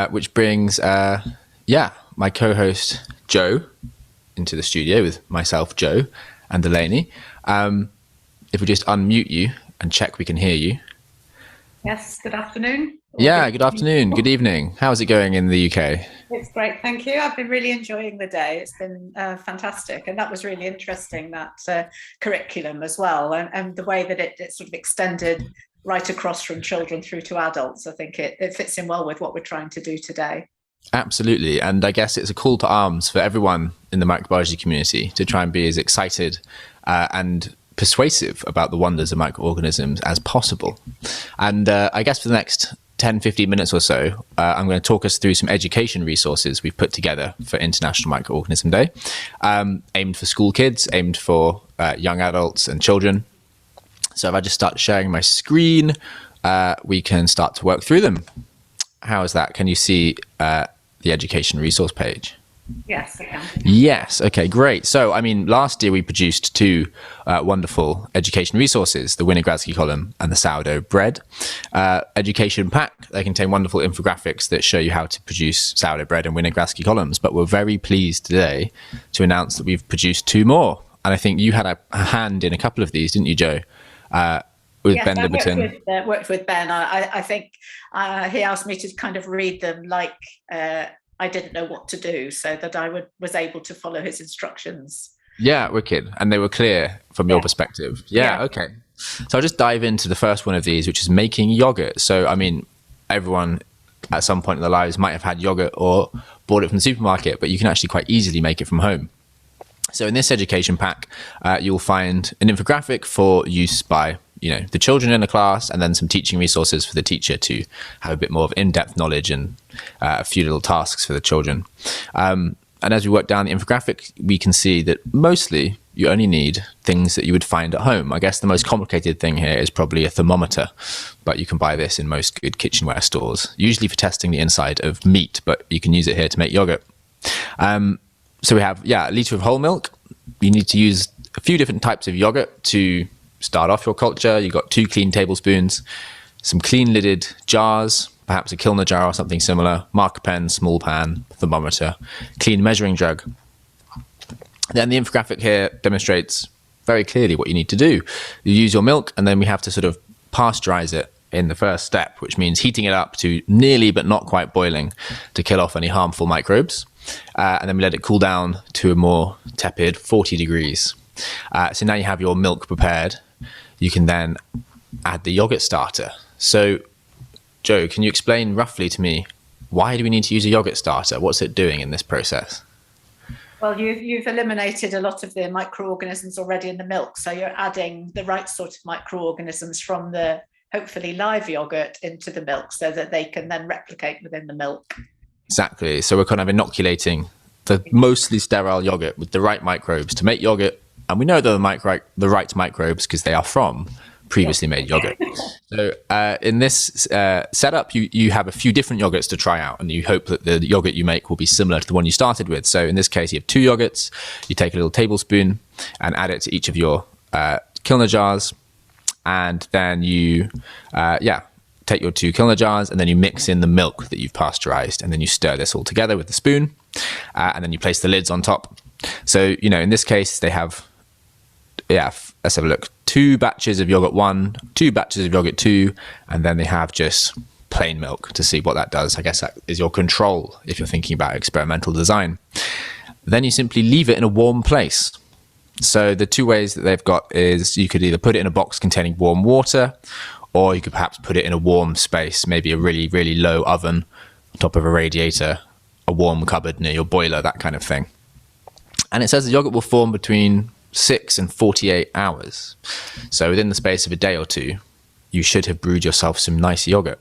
which brings, my co-host Joe into the studio with myself, Joe, and Delaney. If we just unmute you and check we can hear you. Yes, good afternoon. Yeah, good afternoon, good evening. How's it going in the UK? It's great, thank you. I've been really enjoying the day. It's been fantastic. And that was really interesting, that curriculum as well, and the way that it sort of extended right across from children through to adults. I think it fits in well with what we're trying to do today. Absolutely. And I guess it's a call to arms for everyone in the microbiology community to try and be as excited and persuasive about the wonders of microorganisms as possible. And I guess for the next 10, 15 minutes or so, I'm going to talk us through some education resources we've put together for International Microorganism Day, aimed for school kids, aimed for young adults and children. So if I just start sharing my screen, we can start to work through them. How is that? Can you see the education resource page? Yes, I can. Yes. Okay, great. So, I mean, last year we produced two wonderful education resources, the Winogradsky column and the sourdough bread education pack. They contain wonderful infographics that show you how to produce sourdough bread and Winogradsky columns. But we're very pleased today to announce that we've produced two more. And I think you had a hand in a couple of these, didn't you, Joe? With yes, Ben Liberton. I worked with Ben. I think he asked me to kind of read them like I didn't know what to do, so that I was able to follow his instructions. Yeah, wicked. And they were clear from your perspective. Yeah, okay. So I'll just dive into the first one of these, which is making yogurt. So, I mean, everyone at some point in their lives might have had yogurt or bought it from the supermarket, but you can actually quite easily make it from home. So in this education pack, you'll find an infographic for use by the children in a class, and then some teaching resources for the teacher to have a bit more of in-depth knowledge and a few little tasks for the children. And as we work down the infographic, we can see that mostly you only need things that you would find at home. I guess the most complicated thing here is probably a thermometer, but you can buy this in most good kitchenware stores, usually for testing the inside of meat, but you can use it here to make yogurt. So we have, a litre of whole milk. You need to use a few different types of yogurt to start off your culture. You've got 2 clean tablespoons, some clean lidded jars, perhaps a Kilner jar or something similar, marker pen, small pan, thermometer, clean measuring jug. Then the infographic here demonstrates very clearly what you need to do. You use your milk, and then we have to sort of pasteurize it in the first step, which means heating it up to nearly but not quite boiling to kill off any harmful microbes. And then we let it cool down to a more tepid 40 degrees. So now you have your milk prepared. You can then add the yogurt starter. So, Joe, can you explain roughly to me, why do we need to use a yogurt starter? What's it doing in this process? Well, you've eliminated a lot of the microorganisms already in the milk, so you're adding the right sort of microorganisms from the hopefully live yogurt into the milk so that they can then replicate within the milk. Exactly. So we're kind of inoculating the mostly sterile yogurt with the right microbes to make yogurt. And we know they're the right microbes because they are from previously made yogurt. So in this setup, you have a few different yogurts to try out, and you hope that the yogurt you make will be similar to the one you started with. So in this case, you have 2 yogurts. You take a little tablespoon and add it to each of your Kilner jars. And then you, take your 2 Kilner jars, and then you mix in the milk that you've pasteurized. And then you stir this all together with the spoon. And then you place the lids on top. So, in this case, they have, let's have a look. 2 batches of yogurt 1, 2 batches of yogurt 2, and then they have just plain milk to see what that does. I guess that is your control if you're thinking about experimental design. Then you simply leave it in a warm place. So the 2 ways that they've got is you could either put it in a box containing warm water, or you could perhaps put it in a warm space, maybe a really, really low oven on top of a radiator, a warm cupboard near your boiler, that kind of thing. And it says the yogurt will form between 6 and 48 hours. So within the space of a day or 2, you should have brewed yourself some nice yogurt.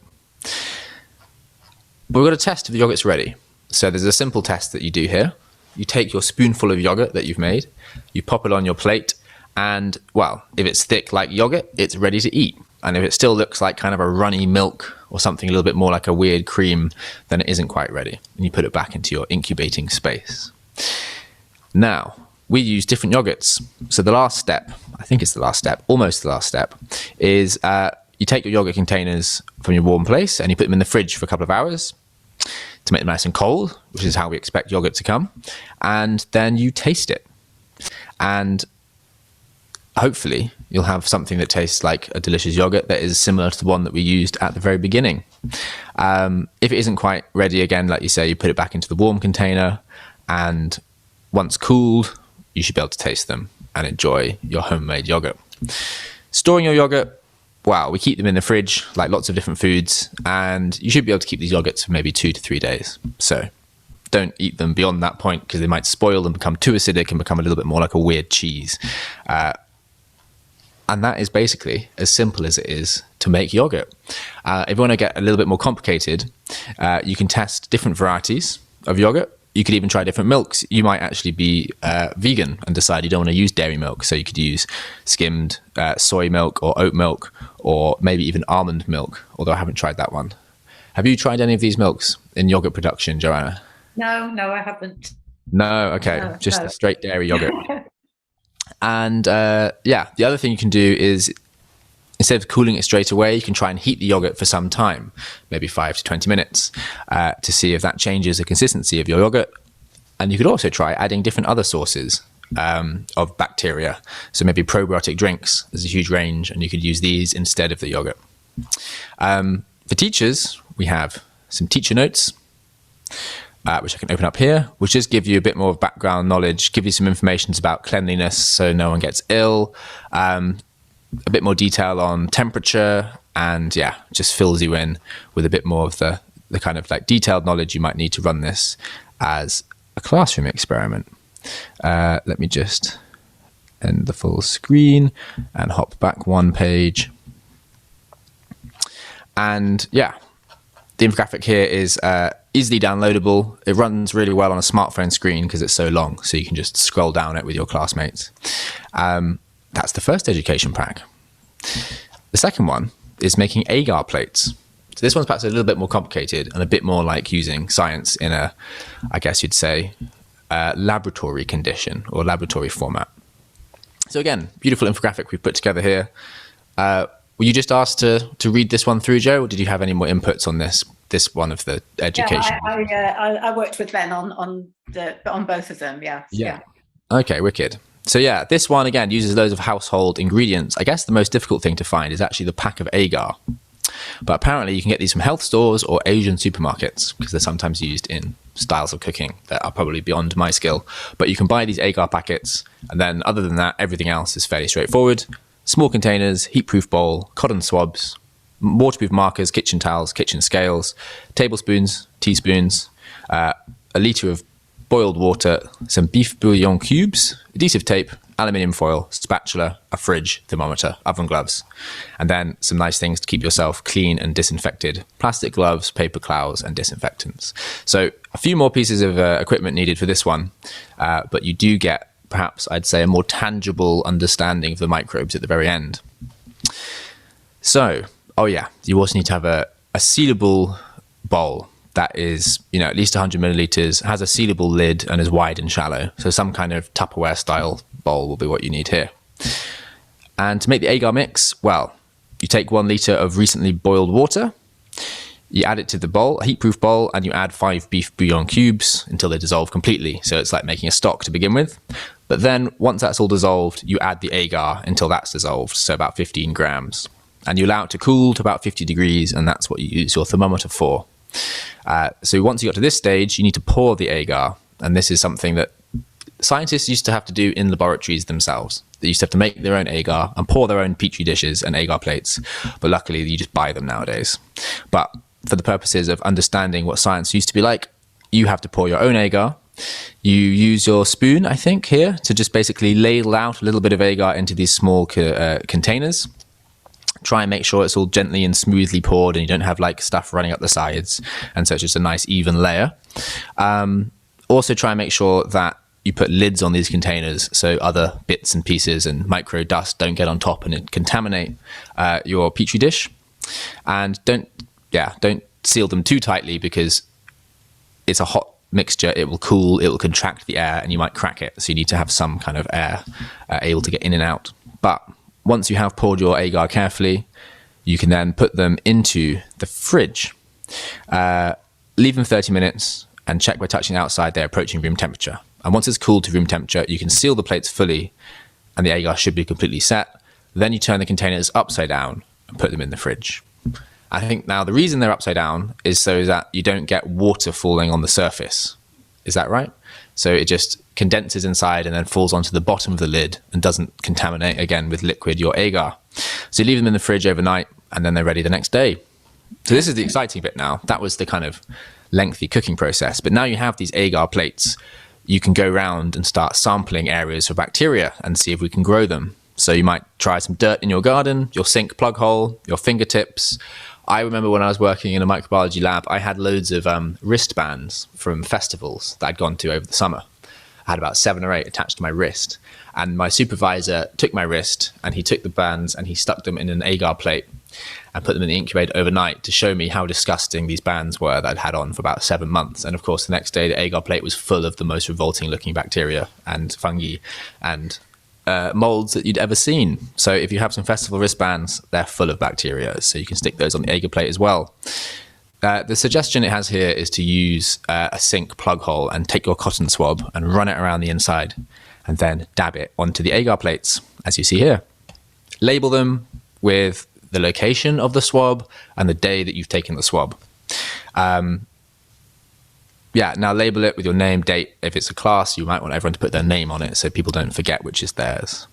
But we've got a test if the yogurt's ready. So there's a simple test that you do here. You take your spoonful of yogurt that you've made, you pop it on your plate, and, well, if it's thick like yogurt, it's ready to eat. And if it still looks like kind of a runny milk or something a little bit more like a weird cream, then it isn't quite ready. And you put it back into your incubating space. Now, we use different yogurts. So the last step, I think it's the last step, almost the last step, is you take your yogurt containers from your warm place and you put them in the fridge for a couple of hours. to make them nice and cold, which is how we expect yogurt to come. And then you taste it. And hopefully you'll have something that tastes like a delicious yogurt that is similar to the one that we used at the very beginning. If it isn't quite ready, again, like you say, you put it back into the warm container, and once cooled, you should be able to taste them and enjoy your homemade yogurt. Storing your yogurt, wow, we keep them in the fridge like lots of different foods, and you should be able to keep these yogurts for maybe 2 to 3 days. So don't eat them beyond that point, because they might spoil and become too acidic and become a little bit more like a weird cheese. And that is basically as simple as it is to make yogurt. If you want to get a little bit more complicated, you can test different varieties of yogurt. You could even try different milks. You might actually be vegan and decide you don't want to use dairy milk. So you could use skimmed soy milk or oat milk, or maybe even almond milk, although I haven't tried that one. Have you tried any of these milks in yogurt production, Joanna? No, I haven't. No, okay. Just the straight dairy yogurt. And the other thing you can do is, instead of cooling it straight away, you can try and heat the yogurt for some time, maybe 5 to 20 minutes, to see if that changes the consistency of your yogurt. And you could also try adding different other sources of bacteria. So maybe probiotic drinks, there's a huge range, and you could use these instead of the yogurt. For teachers, we have some teacher notes, which I can open up here, which just give you a bit more of background knowledge, give you some information about cleanliness so no one gets ill, a bit more detail on temperature, and just fills you in with a bit more of the kind of like detailed knowledge you might need to run this as a classroom experiment. Let me just end the full screen and hop back one page. And the infographic here is easily downloadable. It runs really well on a smartphone screen because it's so long, so you can just scroll down it with your classmates. That's the first education pack. The second one is making agar plates. So this one's perhaps a little bit more complicated and a bit more like using science in a, I guess you'd say, laboratory condition or laboratory format. So again, beautiful infographic we've put together here. Were you just asked to read this one through, Joe, or did you have any more inputs on this one of the education? I worked with Ben on both of them. Yeah. Okay, wicked. So this one again uses loads of household ingredients. I guess the most difficult thing to find is actually the pack of agar. But apparently you can get these from health stores or Asian supermarkets, because they're sometimes used in styles of cooking that are probably beyond my skill. But you can buy these agar packets, and then other than that, everything else is fairly straightforward. Small containers, heat-proof bowl, cotton swabs, waterproof markers, kitchen towels, kitchen scales, tablespoons, teaspoons, a litre of boiled water, some beef bouillon cubes, adhesive tape, aluminium foil, spatula, a fridge, thermometer, oven gloves, and then some nice things to keep yourself clean and disinfected: plastic gloves, paper towels, and disinfectants. So a few more pieces of equipment needed for this one, but you do get, perhaps I'd say, a more tangible understanding of the microbes at the very end. So, you also need to have a sealable bowl that is, at least 100 milliliters, has a sealable lid and is wide and shallow. So some kind of Tupperware style bowl will be what you need here. And to make the agar mix, you take 1 liter of recently boiled water, you add it to the bowl, a heat-proof bowl, and you add 5 beef bouillon cubes until they dissolve completely. So it's like making a stock to begin with. But then once that's all dissolved, you add the agar until that's dissolved, so about 15 grams. And you allow it to cool to about 50 degrees, and that's what you use your thermometer for. So once you got to this stage, you need to pour the agar. And this is something that scientists used to have to do in laboratories themselves. They used to have to make their own agar and pour their own petri dishes and agar plates. But luckily, you just buy them nowadays. But for the purposes of understanding what science used to be like, you have to pour your own agar. You use your spoon, I think, here to just basically ladle out a little bit of agar into these small containers. Try and make sure it's all gently and smoothly poured and you don't have like stuff running up the sides. And so it's just a nice even layer. Also try and make sure that you put lids on these containers so other bits and pieces and micro dust don't get on top and contaminate your petri dish. And don't seal them too tightly, because it's a hot mixture. It will cool, it will contract the air, and you might crack it. So you need to have some kind of air able to get in and out. But once you have poured your agar carefully, you can then put them into the fridge. leave them 30 minutes and check by touching the outside they're approaching room temperature. And once it's cooled to room temperature, you can seal the plates fully and the agar should be completely set. Then you turn the containers upside down and put them in the fridge. I think now the reason they're upside down is so that you don't get water falling on the surface. Is that right? So it just condenses inside and then falls onto the bottom of the lid and doesn't contaminate again with liquid your agar. So you leave them in the fridge overnight and then they're ready the next day. So this is the exciting bit now. That was the kind of lengthy cooking process. But now you have these agar plates. You can go around and start sampling areas for bacteria and see if we can grow them. So you might try some dirt in your garden, your sink plug hole, your fingertips. I remember when I was working in a microbiology lab, I had loads of wristbands from festivals that I'd gone to over the summer. I had about 7 or 8 attached to my wrist. And my supervisor took my wrist and he took the bands and he stuck them in an agar plate and put them in the incubator overnight to show me how disgusting these bands were that I'd had on for about 7 months. And of course, the next day, the agar plate was full of the most revolting looking bacteria and fungi and molds that you'd ever seen. So if you have some festival wristbands, they're full of bacteria. So you can stick those on the agar plate as well. The suggestion it has here is to use a sink plug hole and take your cotton swab and run it around the inside and then dab it onto the agar plates, as you see here. Label them with the location of the swab and the day that you've taken the swab. Now label it with your name, date. If it's a class, you might want everyone to put their name on it so people don't forget which is theirs.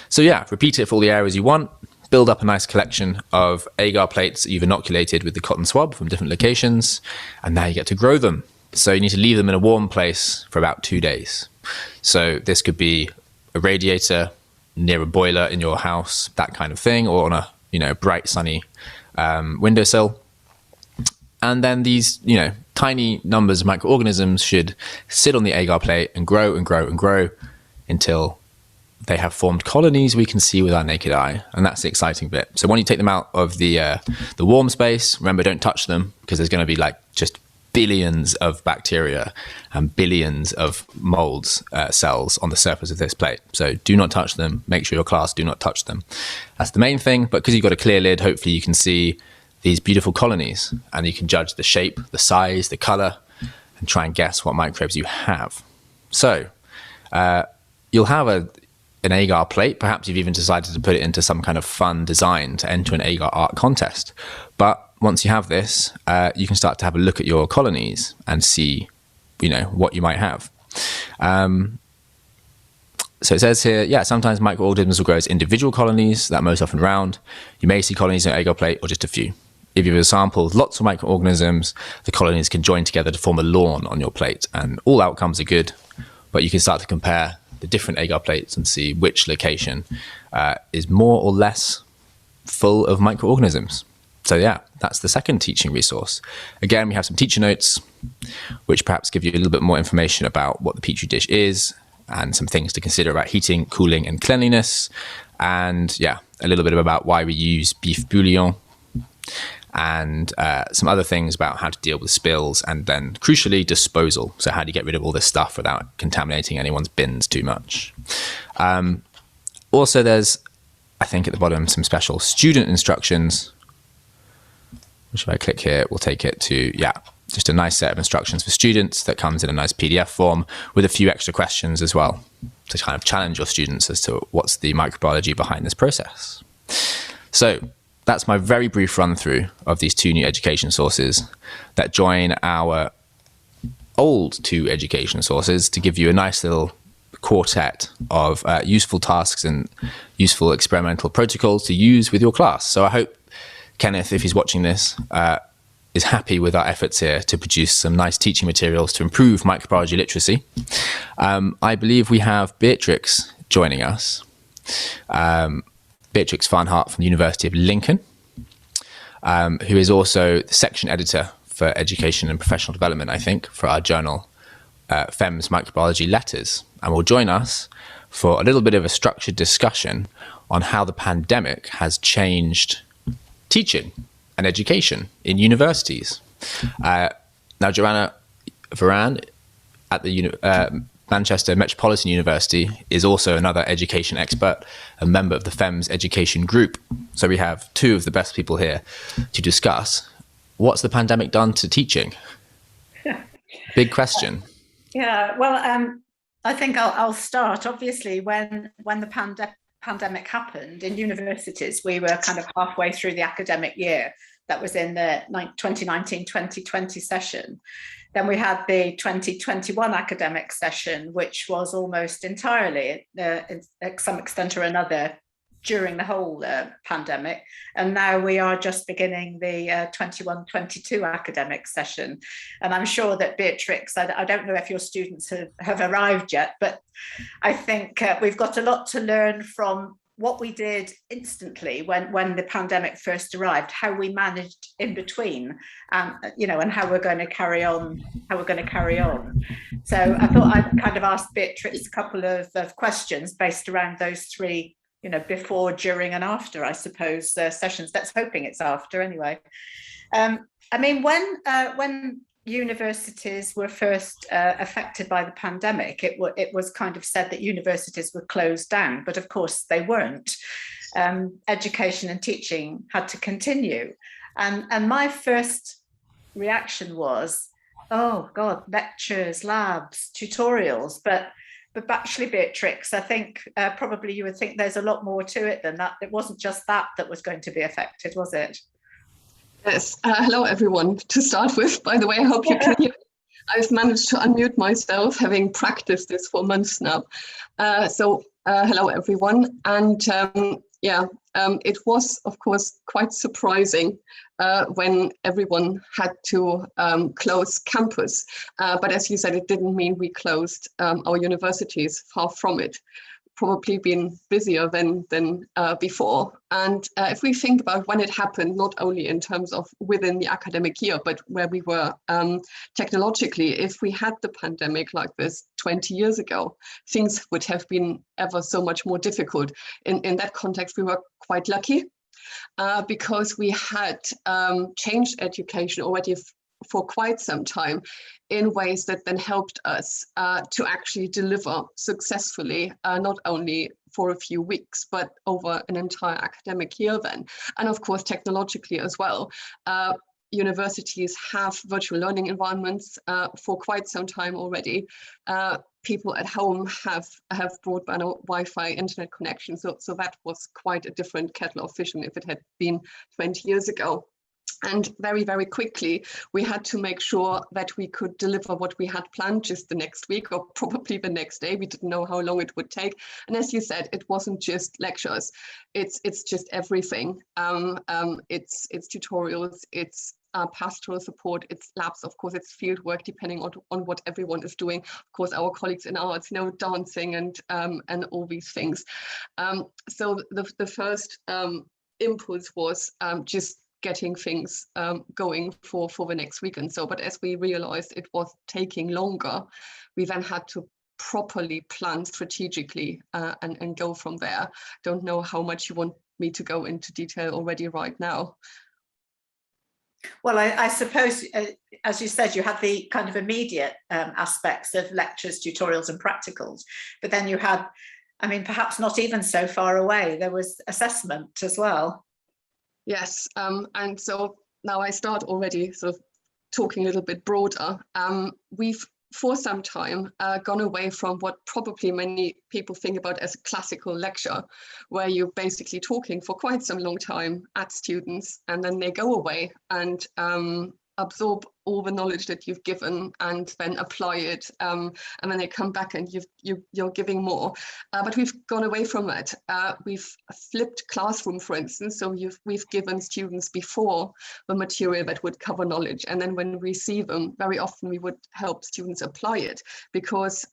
So repeat it for all the areas you want. Build up a nice collection of agar plates that you've inoculated with the cotton swab from different locations, and now you get to grow them. So you need to leave them in a warm place for about 2 days. So this could be a radiator near a boiler in your house, that kind of thing, or on a bright sunny windowsill. And then these tiny numbers of microorganisms should sit on the agar plate and grow and grow and grow until they have formed colonies we can see with our naked eye. And that's the exciting bit. So when you take them out of the warm space, remember, don't touch them because there's going to be just billions of bacteria and billions of molds cells on the surface of this plate. So do not touch them. Make sure your class do not touch them. That's the main thing. But because you've got a clear lid, hopefully you can see these beautiful colonies and you can judge the shape, the size, the color, and try and guess what microbes you have. So you'll have an agar plate. Perhaps you've even decided to put it into some kind of fun design to enter an agar art contest. But once you have this, you can start to have a look at your colonies and see, what you might have. So it says here, sometimes microorganisms will grow as individual colonies that are most often round. You may see colonies in an agar plate or just a few. If you have a sample with lots of microorganisms, the colonies can join together to form a lawn on your plate, and all outcomes are good. But you can start to compare the different agar plates and see which location is more or less full of microorganisms. So that's the second teaching resource. Again, we have some teacher notes, which perhaps give you a little bit more information about what the Petri dish is and some things to consider about heating, cooling, and cleanliness. And a little bit about why we use beef bouillon and some other things about how to deal with spills and then, crucially, disposal. So how do you get rid of all this stuff without contaminating anyone's bins too much? Also, there's, I think at the bottom, some special student instructions, which if I click here, we'll take it to, just a nice set of instructions for students that comes in a nice PDF form with a few extra questions as well to kind of challenge your students as to what's the microbiology behind this process. So that's my very brief run through of these 2 new education sources that join our old 2 education sources to give you a nice little quartet of useful tasks and useful experimental protocols to use with your class. So I hope Kenneth, if he's watching this, is happy with our efforts here to produce some nice teaching materials to improve microbiology literacy. I believe we have Beatrix joining us. Beatrix Fahnert from the University of Lincoln, who is also the section editor for education and professional development, I think, for our journal, FEMS Microbiology Letters, and will join us for a little bit of a structured discussion on how the pandemic has changed teaching and education in universities. Now, Joanna Verran at the Manchester Metropolitan University is also another education expert, a member of the FEMS education group. So we have 2 of the best people here to discuss what's the pandemic done to teaching. Big question. Yeah, well, I think I'll start. Obviously, when the pandemic happened in universities, we were kind of halfway through the academic year. That was in the 2019-2020 session. Then we had the 2021 academic session, which was almost entirely, to some extent or another, during the whole pandemic. And now we are just beginning the 21-22 academic session. And I'm sure that Beatrix, I don't know if your students have arrived yet, but I think we've got a lot to learn from what we did instantly when the pandemic first arrived, how we managed in between, and how we're going to carry on. So I thought I'd kind of ask Beatrix a couple of questions based around those three, before, during, and after, I suppose, sessions. Let's hoping it's after anyway. When universities were first affected by the pandemic, it was kind of said that universities were closed down, but of course they weren't. Education and teaching had to continue. And my first reaction was, oh God, lectures, labs, tutorials. But actually, Beatrix, I think probably you would think there's a lot more to it than that. It wasn't just that was going to be affected, was it? Yes. Hello, everyone. To start with, by the way, I hope you can hear me. I've managed to unmute myself, having practiced this for months now. Hello, everyone. And it was, of course, quite surprising when everyone had to close campus. But as you said, it didn't mean we closed our universities, far from it. Probably been busier than before. And if we think about when it happened, not only in terms of within the academic year, but where we were technologically, if we had the pandemic like this 20 years ago, things would have been ever so much more difficult. In that context, we were quite lucky because we had changed education already for quite some time in ways that then helped us to actually deliver successfully, not only for a few weeks, but over an entire academic year then. And of course, technologically as well. Universities have virtual learning environments for quite some time already. People at home have broadband or Wi-Fi internet connection. So that was quite a different kettle of fish than if it had been 20 years ago. And very, very quickly, we had to make sure that we could deliver what we had planned just the next week or probably the next day. We didn't know how long it would take. And as you said, it wasn't just lectures. It's just everything. It's tutorials, it's pastoral support, it's labs, of course, it's field work, depending on what everyone is doing. Of course, our colleagues in arts, dancing and all these things. So the first impulse was just getting things going for the next week and so. But as we realized it was taking longer, we then had to properly plan strategically and go from there. Don't know how much you want me to go into detail already right now. Well, I suppose, as you said, you had the kind of immediate aspects of lectures, tutorials and practicals, but then you had, perhaps not even so far away, there was assessment as well. Yes, and so now I start already sort of talking a little bit broader. We've for some time gone away from what probably many people think about as a classical lecture, where you're basically talking for quite some long time at students and then they go away and absorb all the knowledge that you've given and then apply it, and then they come back and you're giving more. But we've gone away from that. We've flipped classroom, for instance, so we've given students before the material that would cover knowledge, and then when we see them, very often we would help students apply it, because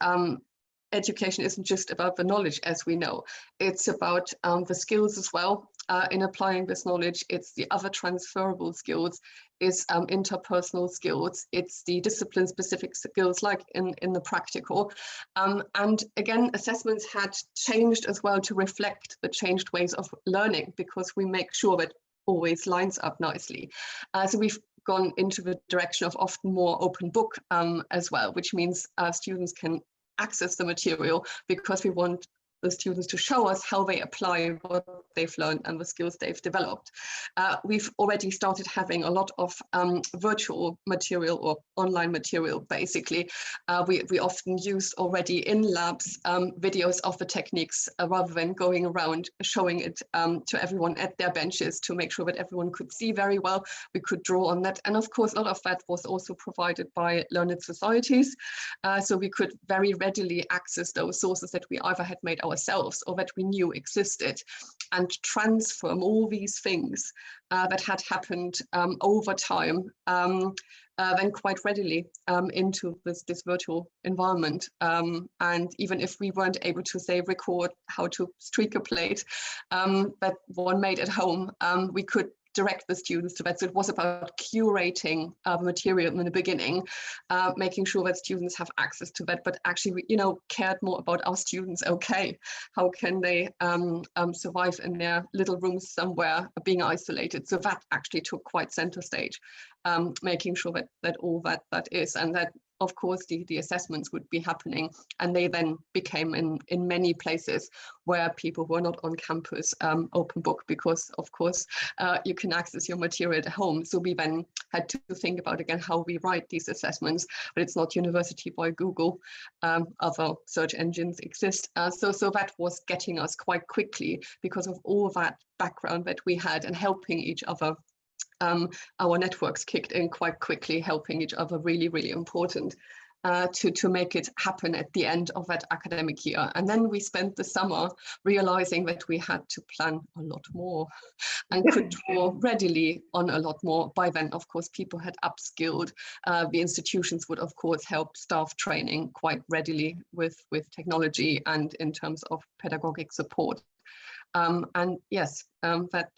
education isn't just about the knowledge, as we know. It's about the skills as well. In applying this knowledge, it's the other transferable skills, it's interpersonal skills, it's the discipline-specific skills like in the practical. And again, assessments had changed as well to reflect the changed ways of learning, because we make sure that always lines up nicely. So we've gone into the direction of often more open book as well, which means students can access the material, because we want the students to show us how they apply what they've learned and the skills they've developed. We've already started having a lot of virtual material or online material, basically. We often used already in labs videos of the techniques rather than going around showing it to everyone at their benches to make sure that everyone could see very well. We could draw on that. And of course, a lot of that was also provided by learned societies. So we could very readily access those sources that we either had made ourselves or that we knew existed, and transform all these things that had happened over time then quite readily into this virtual environment. And even if we weren't able to, say, record how to streak a plate that one made at home, we could direct the students to that. So it was about curating the material in the beginning, making sure that students have access to that, but actually, cared more about our students. Okay, how can they survive in their little rooms somewhere being isolated? So that actually took quite center stage, making sure that all that is, and that of course the assessments would be happening, and they then became in many places where people were not on campus open book, because of course you can access your material at home. So we then had to think about again how we write these assessments, but it's not University by Google, other search engines exist. So that was getting us quite quickly, because of all that background that we had and helping each other. Our networks kicked in quite quickly, helping each other, really, really important to make it happen at the end of that academic year. And then we spent the summer realizing that we had to plan a lot more and could draw readily on a lot more. By then, of course, people had upskilled. The institutions would, of course, help staff training quite readily with technology and in terms of pedagogic support. And yes, that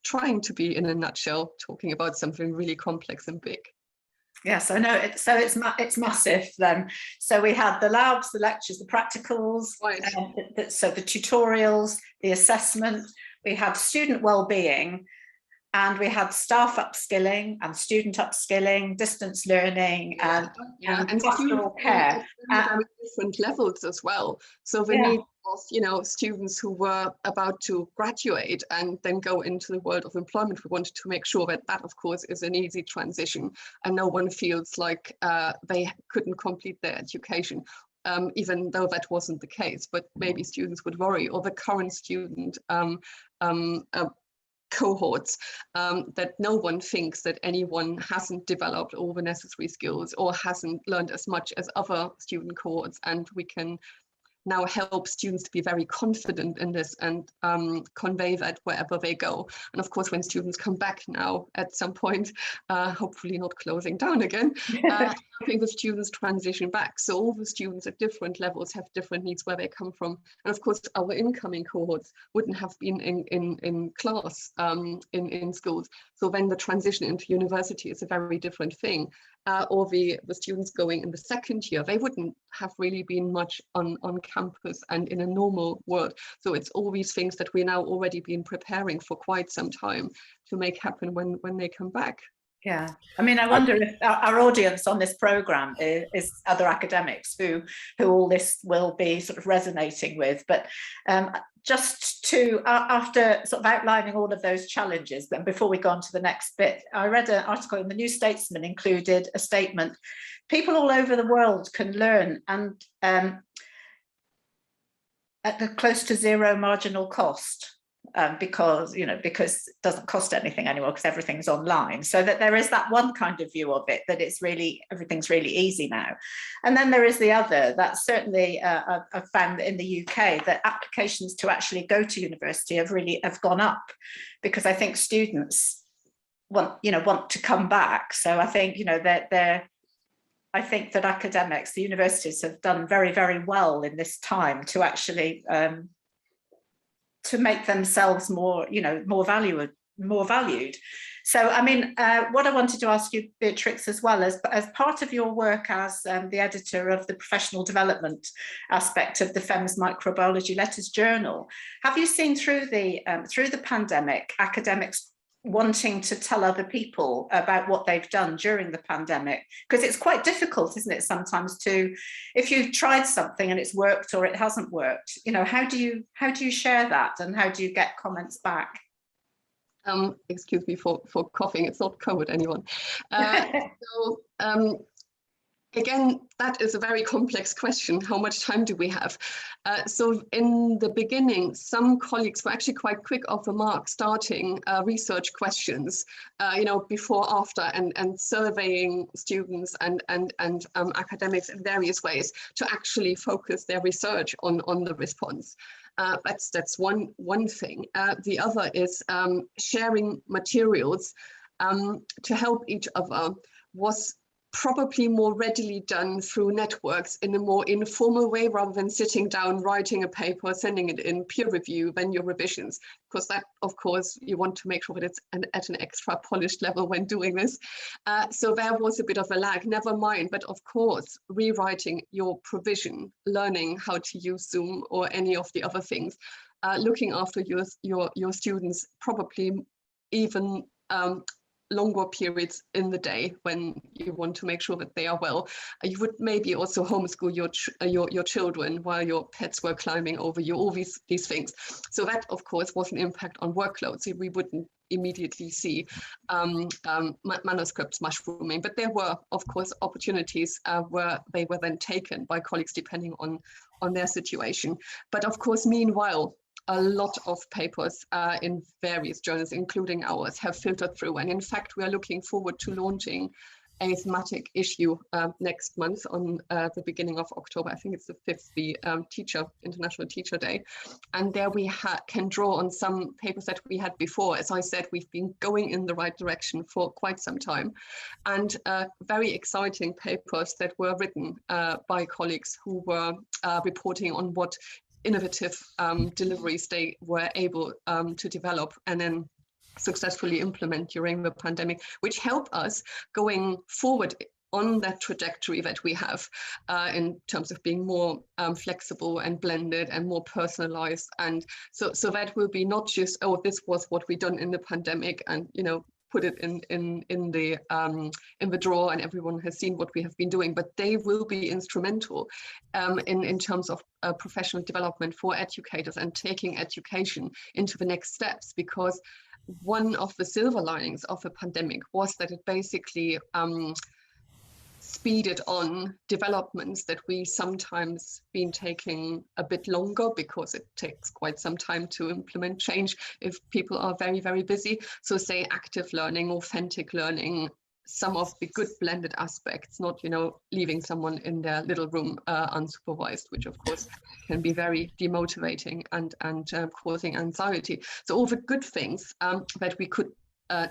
trying to be, in a nutshell, talking about something really complex and big. Yes, I know. It's massive then. So we had the labs, the lectures, the practicals, right. So the tutorials, the assessment. We had student well-being, and we had staff upskilling and student upskilling, distance learning, and pastoral care. Very different levels as well. So the need of students who were about to graduate and then go into the world of employment, we wanted to make sure that of course is an easy transition and no one feels like they couldn't complete their education. Even though that wasn't the case, but maybe students would worry, or the current student cohorts, that no one thinks that anyone hasn't developed all the necessary skills or hasn't learned as much as other student cohorts, and we can now help students to be very confident in this and convey that wherever they go. And of course, when students come back now at some point, hopefully not closing down again, helping the students transition back. So all the students at different levels have different needs where they come from. And of course, our incoming cohorts wouldn't have been in class in schools. So then the transition into university is a very different thing. Or the students going in the second year, they wouldn't have really been much on campus and in a normal world. So it's all these things that we're now already been preparing for quite some time to make happen when they come back. Yeah, I mean, I wonder if our audience on this program is other academics who all this will be sort of resonating with. But just to, after sort of outlining all of those challenges, then before we go on to the next bit, I read an article in the New Statesman included a statement: people all over the world can learn and at the close to zero marginal cost. Because it doesn't cost anything anymore because everything's online. So that there is that one kind of view of it, that it's really, everything's really easy now. And then there is the other, that certainly I've found that in the UK that applications to actually go to university have gone up, because I think students want to come back. So I think, I think that academics, the universities have done very, very well in this time to actually to make themselves more valued. So, I mean, what I wanted to ask you, Beatrix, as well, as part of your work as the editor of the professional development aspect of the FEMS Microbiology Letters Journal, have you seen through the pandemic academics wanting to tell other people about what they've done during the pandemic, because it's quite difficult, isn't it, sometimes, to, if you've tried something and it's worked or it hasn't worked, you know, how do you share that, and how do you get comments back? Excuse me for coughing, it's not COVID, anyone. Again, that is a very complex question. How much time do we have? So in the beginning, some colleagues were actually quite quick off the mark, starting research questions, you know, before, after, and surveying students and academics in various ways to actually focus their research on the response. That's one thing. The other is sharing materials to help each other was probably more readily done through networks in a more informal way, rather than sitting down, writing a paper, sending it in peer review, then your revisions, because that, of course, you want to make sure that it's at an extra polished level when doing this. So there was a bit of a lag, never mind. But of course, rewriting your provision, learning how to use Zoom or any of the other things, looking after your students, probably even longer periods in the day when you want to make sure that they are well. You would maybe also homeschool your children while your pets were climbing over you, all these things. So that, of course, was an impact on workloads. We wouldn't immediately see manuscripts mushrooming, but there were, of course, opportunities where they were then taken by colleagues depending on their situation. But of course, meanwhile, a lot of papers in various journals, including ours, have filtered through. And in fact, we are looking forward to launching a thematic issue next month on the beginning of October. I think it's the 5th, the International Teacher Day. And there we can draw on some papers that we had before. As I said, we've been going in the right direction for quite some time. And very exciting papers that were written by colleagues who were reporting on what innovative deliveries they were able to develop and then successfully implement during the pandemic, which help us going forward on that trajectory that we have in terms of being more flexible and blended and more personalized. And so that will be not just, oh, this was what we done in the pandemic and, you know, put it in the drawer and everyone has seen what we have been doing, but they will be instrumental in terms of professional development for educators and taking education into the next steps. Because one of the silver linings of the pandemic was that it basically speeded on developments that we sometimes been taking a bit longer, because it takes quite some time to implement change if people are very, very busy. So say active learning, authentic learning, some of the good blended aspects, not, you know, leaving someone in their little room unsupervised, which of course can be very demotivating and causing anxiety. So all the good things that we could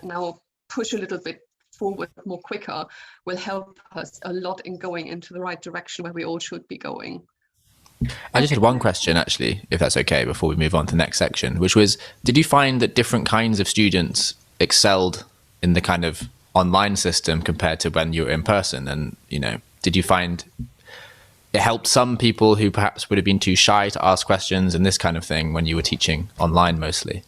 now push a little bit forward more quicker will help us a lot in going into the right direction where we all should be going. I just had one question, actually, if that's okay, before we move on to the next section, which was, did you find that different kinds of students excelled in the kind of online system compared to when you were in person? And, you know, did you find it helped some people who perhaps would have been too shy to ask questions and this kind of thing when you were teaching online mostly?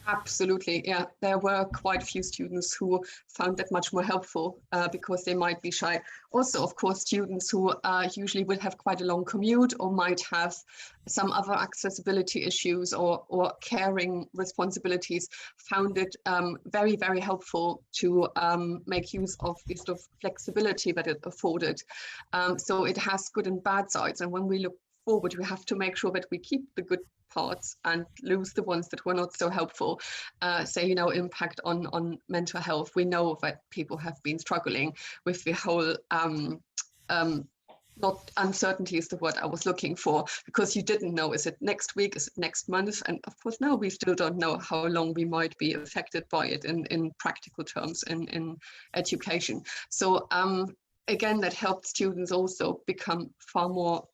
Absolutely, yeah. There were quite a few students who found that much more helpful because they might be shy. Also, of course, students who usually will have quite a long commute or might have some other accessibility issues or caring responsibilities found it very, very helpful to make use of this sort of flexibility that it afforded. So it has good and bad sides. And when we look forward, we have to make sure that we keep the good parts and lose the ones that were not so helpful. Say, you know, impact on mental health. We know that people have been struggling with the whole not uncertainty is the word I was looking for, because you didn't know, is it next week, is it next month? And of course, now we still don't know how long we might be affected by it in practical terms in education. So again, that helped students also become far more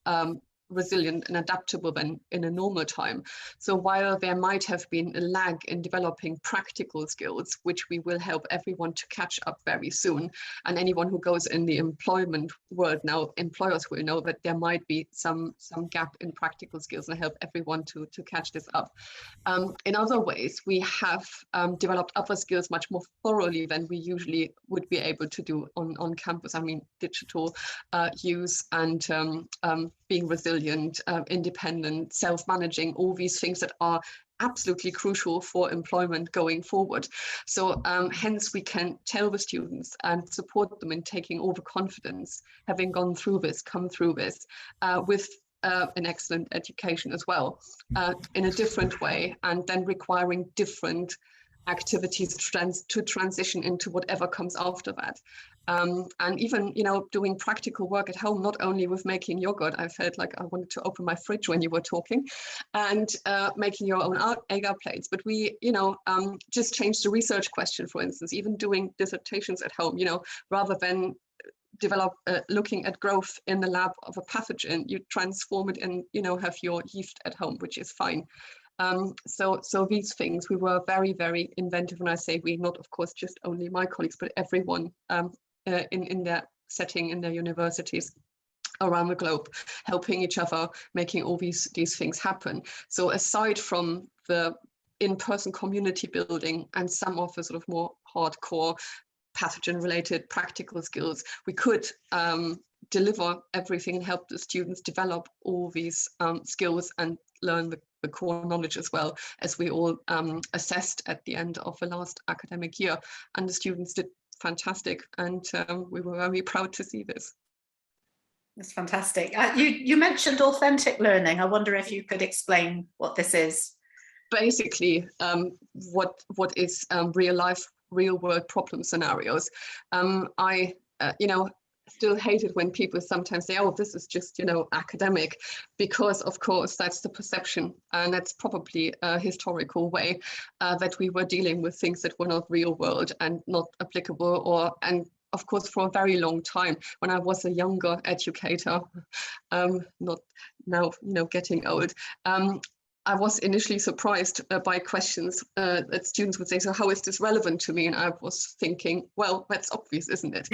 resilient and adaptable than in a normal time. So while there might have been a lag in developing practical skills, which we will help everyone to catch up very soon, and anyone who goes in the employment world now, employers will know that there might be some gap in practical skills, and help everyone to catch this up. In other ways, we have developed other skills much more thoroughly than we usually would be able to do on campus. I mean, digital use and being resilient, independent, self-managing, all these things that are absolutely crucial for employment going forward. So hence we can tell the students and support them in taking over confidence, having gone through this, come through this with an excellent education as well, in a different way, and then requiring different activities to transition into whatever comes after that. And even, you know, doing practical work at home, not only with making yogurt. I felt like I wanted to open my fridge when you were talking, and making your own agar plates. But we, you know, just changed the research question, for instance, even doing dissertations at home, you know, rather than looking at growth in the lab of a pathogen, you transform it and, you know, have your yeast at home, which is fine. So these things, we were very, very inventive. And I say we, not of course just only my colleagues, but everyone in their setting, in their universities around the globe, helping each other, making all these things happen. So aside from the in-person community building and some of the sort of more hardcore pathogen-related practical skills, we could deliver everything and help the students develop all these skills and learn the core knowledge as well, as we all assessed at the end of the last academic year. And the students did fantastic, and we were very proud to see this. That's fantastic. You mentioned authentic learning. I wonder if you could explain what this is. Basically, what is real life, real world problem scenarios. I you know, still hate it when people sometimes say, oh, this is just, you know, academic, because of course that's the perception, and that's probably a historical way that we were dealing with things that were not real world and not applicable, and of course for a very long time when I was a younger educator, not now, you know, getting old, I was initially surprised by questions that students would say, so how is this relevant to me? And I was thinking, well, that's obvious, isn't it?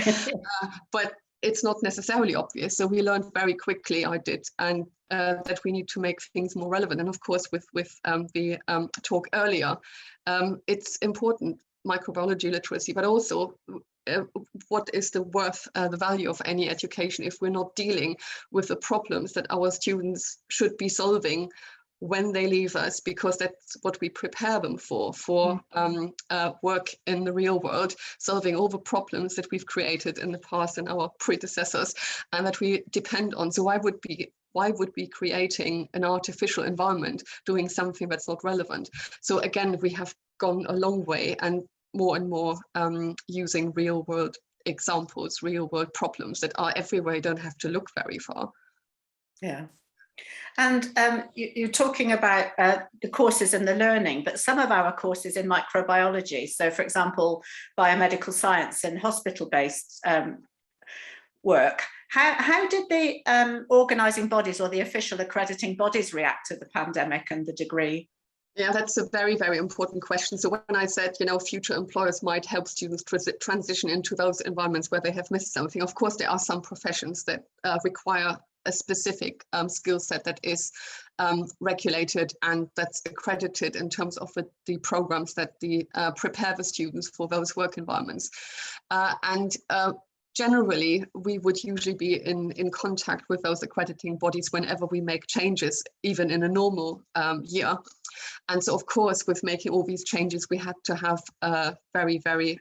But it's not necessarily obvious. So we learned very quickly, I did, and that we need to make things more relevant. And of course, with the talk earlier, it's important, microbiology literacy, but also what is the worth, the value of any education if we're not dealing with the problems that our students should be solving when they leave us, because that's what we prepare them for work in the real world, solving all the problems that we've created in the past and our predecessors, and that we depend on. So why would be creating an artificial environment doing something that's not relevant? So again, we have gone a long way, and more using real world examples, real world problems that are everywhere. You don't have to look very far. Yeah. And you're talking about the courses and the learning, but some of our courses in microbiology, so for example, biomedical science and hospital-based work, how did the organising bodies or the official accrediting bodies react to the pandemic and the degree? Yeah, that's a very, very important question. So when I said, you know, future employers might help students transition into those environments where they have missed something, of course, there are some professions that require a specific skill set that is regulated and that's accredited in terms of the programs that prepare the students for those work environments. Generally, we would usually be in contact with those accrediting bodies whenever we make changes, even in a normal year. And so, of course, with making all these changes, we had to have a very, very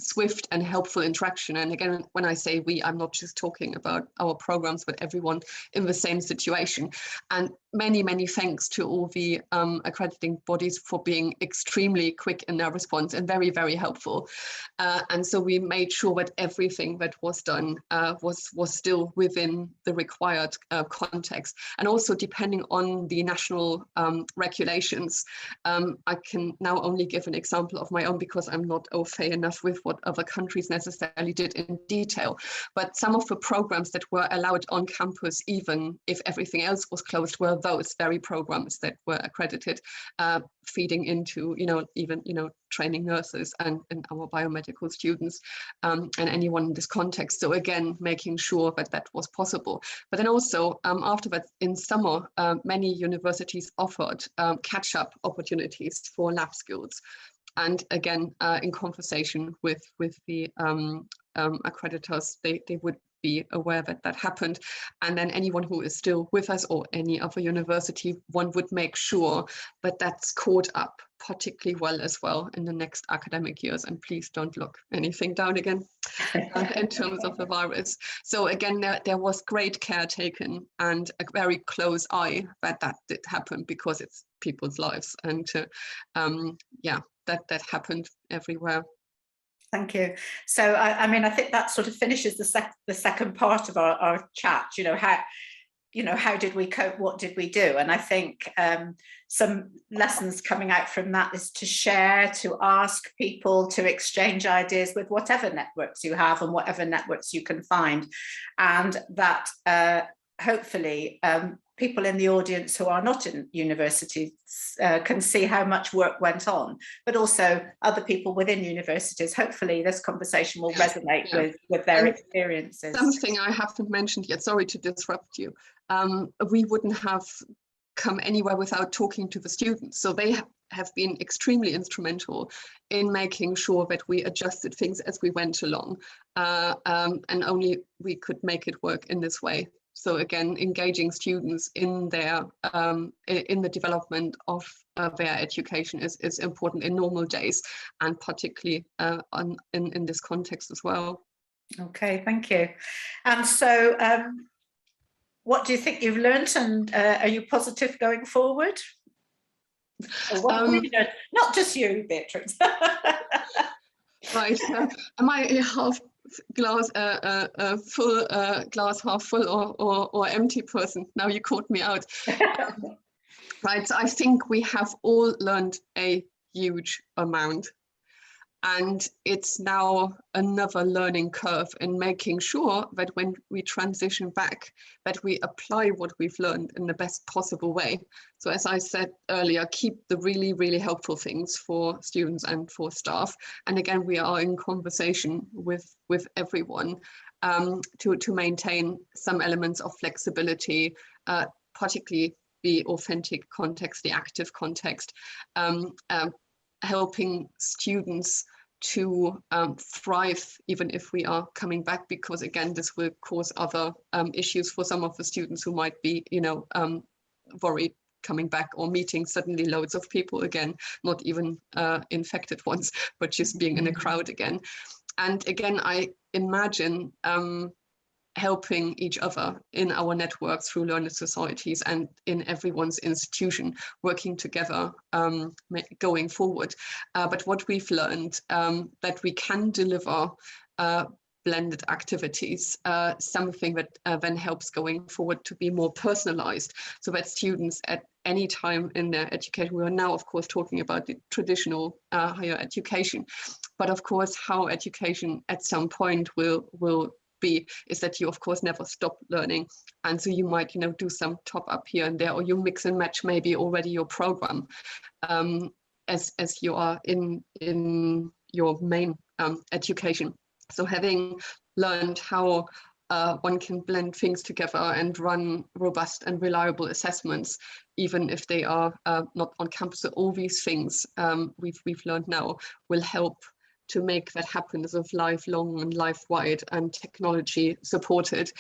swift and helpful interaction. And again, when I say we, I'm not just talking about our programs, but everyone in the same situation. And many, many thanks to all the accrediting bodies for being extremely quick in their response and very, very helpful. And so we made sure that everything that was done was still within the required context. And also depending on the national regulations, I can now only give an example of my own because I'm not au fait enough with what other countries necessarily did in detail. But some of the programs that were allowed on campus, even if everything else was closed, were those very programs that were accredited, feeding into, even, training nurses and our biomedical students and anyone in this context. So again, making sure that that was possible. But then also after that, in summer, many universities offered catch-up opportunities for lab skills. And again, in conversation with the accreditors, they would be aware that that happened. And then anyone who is still with us or any other university, one would make sure that that's caught up particularly well as well in the next academic years. And please don't look anything down again in terms of the virus. So again, there was great care taken and a very close eye that did happen, because it's people's lives. And that happened everywhere. Thank you. So, I mean, I think that sort of finishes the second part of our chat. How did we cope? What did we do? And I think some lessons coming out from that is to share, to ask people, to exchange ideas with whatever networks you have and whatever networks you can find, and that hopefully people in the audience who are not in universities can see how much work went on, but also other people within universities. Hopefully this conversation will resonate with their experiences. Something I haven't mentioned yet, sorry to disrupt you. We wouldn't have come anywhere without talking to the students. So they have been extremely instrumental in making sure that we adjusted things as we went along. And only we could make it work in this way. So again, engaging students in their in the development of their education is important in normal days, and particularly in this context as well. Okay, thank you. And so, what do you think you've learned, and are you positive going forward? Not just you, Beatrix. Right. Am I half glass full, glass half full, or empty person? Now you caught me out. Right. So I think we have all learned a huge amount. And it's now another learning curve in making sure that when we transition back, that we apply what we've learned in the best possible way. So as I said earlier, keep the really, really helpful things for students and for staff. And again, we are in conversation with everyone to maintain some elements of flexibility, particularly the authentic context, the active context, helping students to thrive even if we are coming back, because again, this will cause other issues for some of the students who might be, worried coming back or meeting suddenly loads of people again, not even infected ones, but just being in a crowd again. And again, I imagine helping each other in our networks through learner societies and in everyone's institution, working together going forward. But what we've learned, that we can deliver blended activities, something that then helps going forward to be more personalized, so that students at any time in their education, we are now of course talking about the traditional higher education, but of course how education at some point will be is that you of course never stop learning, and so you might do some top up here and there, or you mix and match maybe already your program as you are in your main education. So having learned how one can blend things together and run robust and reliable assessments, even if they are not on campus, so all these things we've learned now will help to make that happen as of lifelong and life-wide and technology supported,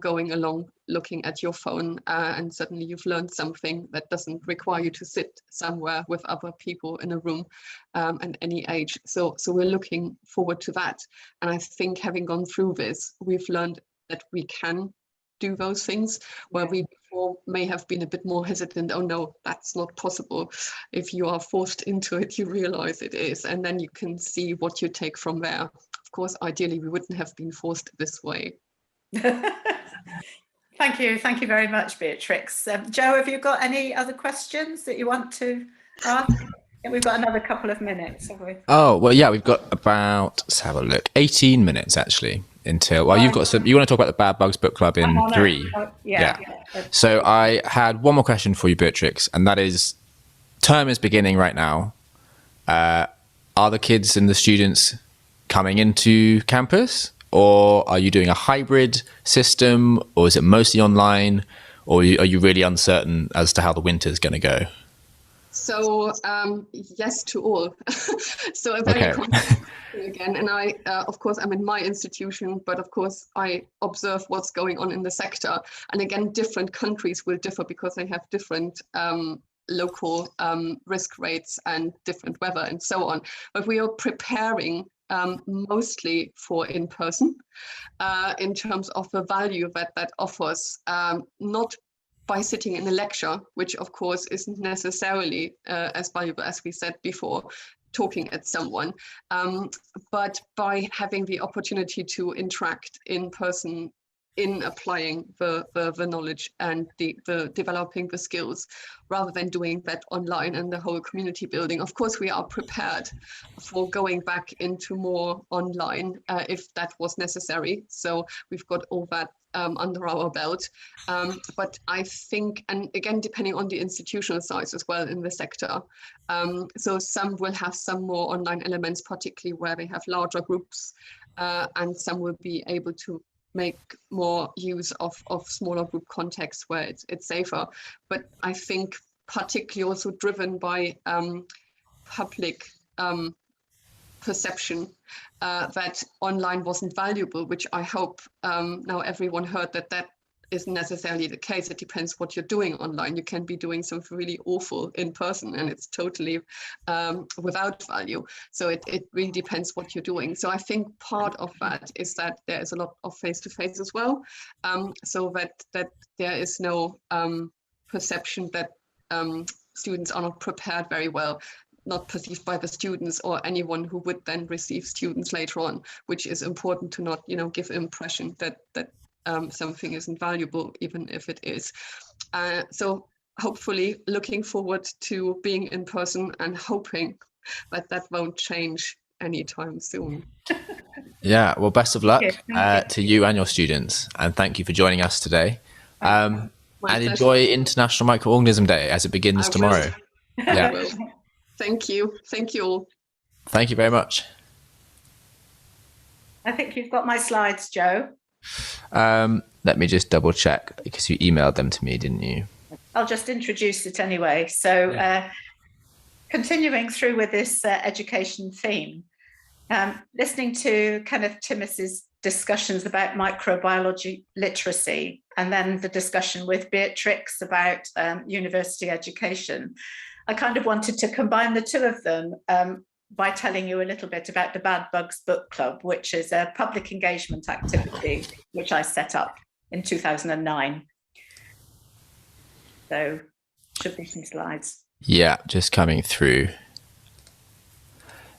going along, looking at your phone and suddenly you've learned something that doesn't require you to sit somewhere with other people in a room at any age. So we're looking forward to that. And I think having gone through this, we've learned that we can do those things where we before may have been a bit more hesitant. Oh no, that's not possible. If you are forced into it, you realize it is, and then you can see what you take from there. Of course, ideally we wouldn't have been forced this way. Thank you very much, Beatrix. Joe, have you got any other questions that you want to ask? think we've got another couple of minutes, have we? Oh, well, yeah, we've got about, let's have a look, 18 minutes actually until, well, you've got some, you want to talk about the Bad Bugs Book Club in 3. Yeah. So I had one more question for you, Beatrix, and that is, term is beginning right now. Are the kids and the students coming into campus, or are you doing a hybrid system, or is it mostly online, or are you really uncertain as to how the winter is going to go? So yes to all. So a very complex again, and I of course I'm in my institution, but of course I observe what's going on in the sector, and again different countries will differ because they have different local risk rates and different weather and so on. But we are preparing mostly for in-person in terms of the value that offers, not by sitting in a lecture, which of course isn't necessarily as valuable as we said before, talking at someone, but by having the opportunity to interact in person in applying the knowledge and the developing the skills, rather than doing that online and the whole community building. Of course, we are prepared for going back into more online if that was necessary. So we've got all that under our belt. But I think, and again, depending on the institutional size as well in the sector, so some will have some more online elements, particularly where they have larger groups, and some will be able to make more use of smaller group contexts where it's safer. But I think particularly also driven by public perception that online wasn't valuable, which I hope now everyone heard that isn't necessarily the case. It depends what you're doing online. You can be doing something really awful in person and it's totally without value. So it really depends what you're doing. So I think part of that is that there is a lot of face-to-face as well. So that there is no perception that students are not prepared very well, not perceived by the students or anyone who would then receive students later on, which is important to not, give impression that something isn't valuable, even if it is. So hopefully looking forward to being in person and hoping that won't change anytime soon. Yeah, well, best of luck to you and your students. And thank you for joining us today. And enjoy International Microorganism Day as it begins tomorrow. Yeah. Thank you. Thank you all. Thank you very much. I think you've got my slides, Joe. Let me just double check, because you emailed them to me, didn't you? I'll just introduce it anyway. So continuing through with this education theme, listening to Kenneth Timmis's discussions about microbiology literacy, and then the discussion with Beatrix about university education, I kind of wanted to combine the two of them by telling you a little bit about the Bad Bugs Book Club, which is a public engagement activity which I set up in 2009. So should be some slides. Yeah, just coming through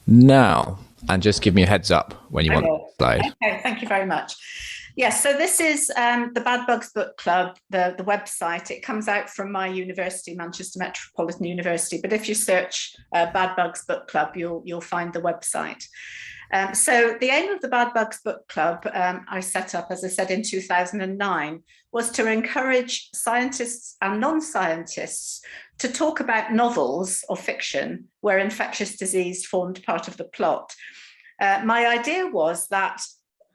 now. And just give me a heads up when you want the slide. Okay, thank you very much. Yes, so this is the Bad Bugs Book Club, the website. It comes out from my university, Manchester Metropolitan University. But if you search Bad Bugs Book Club, you'll find the website. So the aim of the Bad Bugs Book Club, I set up, as I said, in 2009, was to encourage scientists and non-scientists to talk about novels or fiction where infectious disease formed part of the plot. My idea was that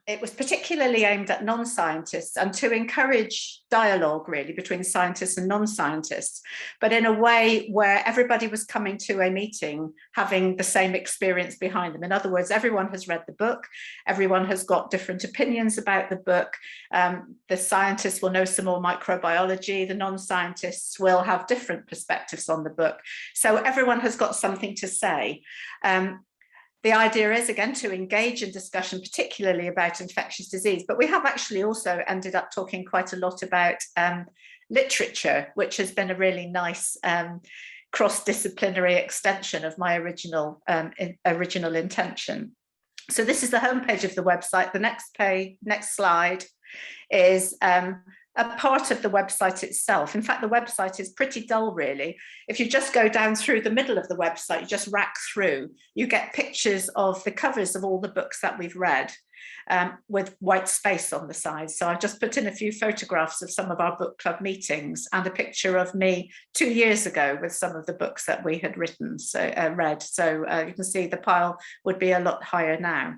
it was particularly aimed at non-scientists and to encourage dialogue really between scientists and non-scientists, but in a way where everybody was coming to a meeting having the same experience behind them. In other words, everyone has read the book, everyone has got different opinions about the book. The scientists will know some more microbiology, the non-scientists will have different perspectives on the book. So everyone has got something to say. The idea is, again, to engage in discussion, particularly about infectious disease, but we have actually also ended up talking quite a lot about literature, which has been a really nice cross-disciplinary extension of my original intention. So this is the homepage of the website. The next slide is a part of the website itself. In fact, the website is pretty dull, really. If you just go down through the middle of the website, you just rack through, you get pictures of the covers of all the books that we've read, with white space on the side. So I've just put in a few photographs of some of our book club meetings and a picture of me 2 years ago with some of the books that we had written, read. So you can see the pile would be a lot higher now.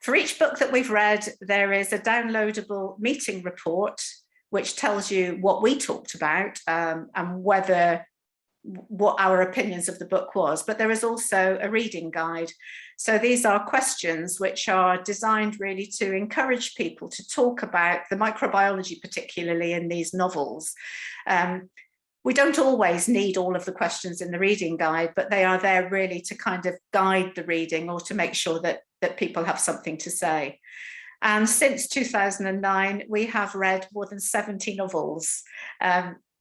For each book that we've read, there is a downloadable meeting report, which tells you what we talked about and what our opinions of the book was. But there is also a reading guide. So these are questions which are designed really to encourage people to talk about the microbiology, particularly in these novels. We don't always need all of the questions in the reading guide, but they are there really to kind of guide the reading or to make sure that people have something to say. And since 2009, we have read more than 70 novels.